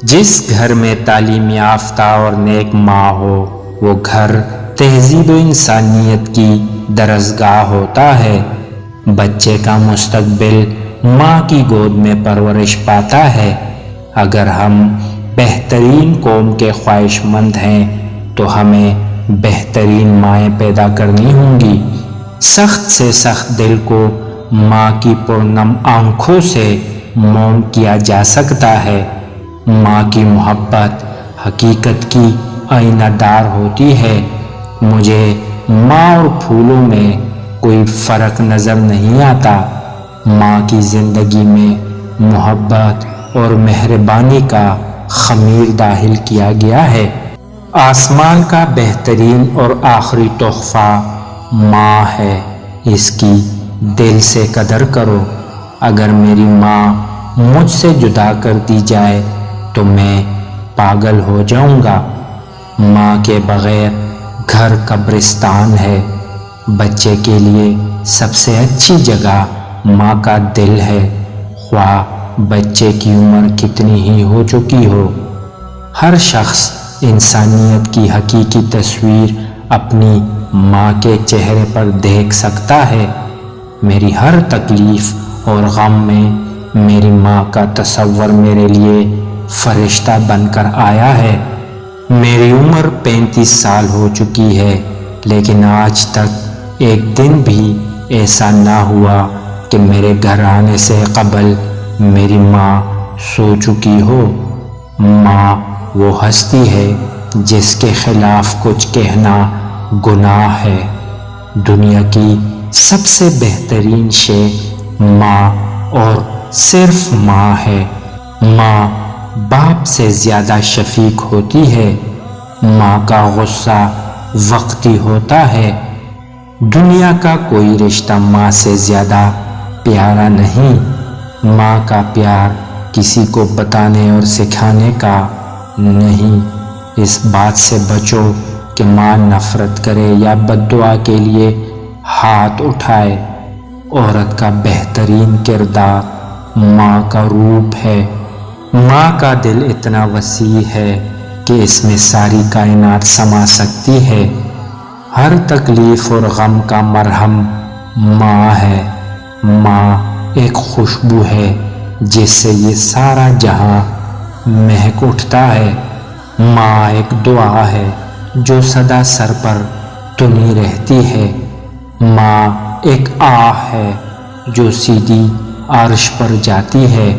جس گھر میں تعلیم یافتہ اور نیک ماں ہو وہ گھر تہذیب و انسانیت کی درسگاہ ہوتا ہے۔ بچے کا مستقبل ماں کی گود میں پرورش پاتا ہے۔ اگر ہم بہترین قوم کے خواہش مند ہیں تو ہمیں بہترین مائیں پیدا کرنی ہوں گی۔ سخت سے سخت دل کو ماں کی پرنم آنکھوں سے موم کیا جا سکتا ہے۔ ماں کی محبت حقیقت کی آئینہ دار ہوتی ہے۔ مجھے ماں اور پھولوں میں کوئی فرق نظر نہیں آتا۔ ماں کی زندگی میں محبت اور مہربانی کا خمیر داخل کیا گیا ہے۔ آسمان کا بہترین اور آخری تحفہ ماں ہے، اس کی دل سے قدر کرو۔ اگر میری ماں مجھ سے جدا کر دی جائے تو میں پاگل ہو جاؤں گا۔ ماں کے بغیر گھر قبرستان ہے۔ بچے کے لیے سب سے اچھی جگہ ماں کا دل ہے، خواہ بچے کی عمر کتنی ہی ہو چکی ہو۔ ہر شخص انسانیت کی حقیقی تصویر اپنی ماں کے چہرے پر دیکھ سکتا ہے۔ میری ہر تکلیف اور غم میں میری ماں کا تصور میرے لیے فرشتہ بن کر آیا ہے۔ میری عمر 35 سال ہو چکی ہے، لیکن آج تک ایک دن بھی ایسا نہ ہوا کہ میرے گھر آنے سے قبل میری ماں سو چکی ہو۔ ماں وہ ہستی ہے جس کے خلاف کچھ کہنا گناہ ہے۔ دنیا کی سب سے بہترین شے ماں اور صرف ماں ہے۔ ماں باپ سے زیادہ شفیق ہوتی ہے۔ ماں کا غصہ وقتی ہوتا ہے۔ دنیا کا کوئی رشتہ ماں سے زیادہ پیارا نہیں۔ ماں کا پیار کسی کو بتانے اور سکھانے کا نہیں۔ اس بات سے بچو کہ ماں نفرت کرے یا بد دعا کے لیے ہاتھ اٹھائے۔ عورت کا بہترین کردار ماں کا روپ ہے۔ ماں کا دل اتنا وسیع ہے کہ اس میں ساری کائنات سما سکتی ہے۔ ہر تکلیف اور غم کا مرہم ماں ہے۔ ماں ایک خوشبو ہے جس سے یہ سارا جہاں مہک اٹھتا ہے۔ ماں ایک دعا ہے جو سدا سر پر تنی رہتی ہے۔ ماں ایک آہ ہے جو سیدھی عرش پر جاتی ہے۔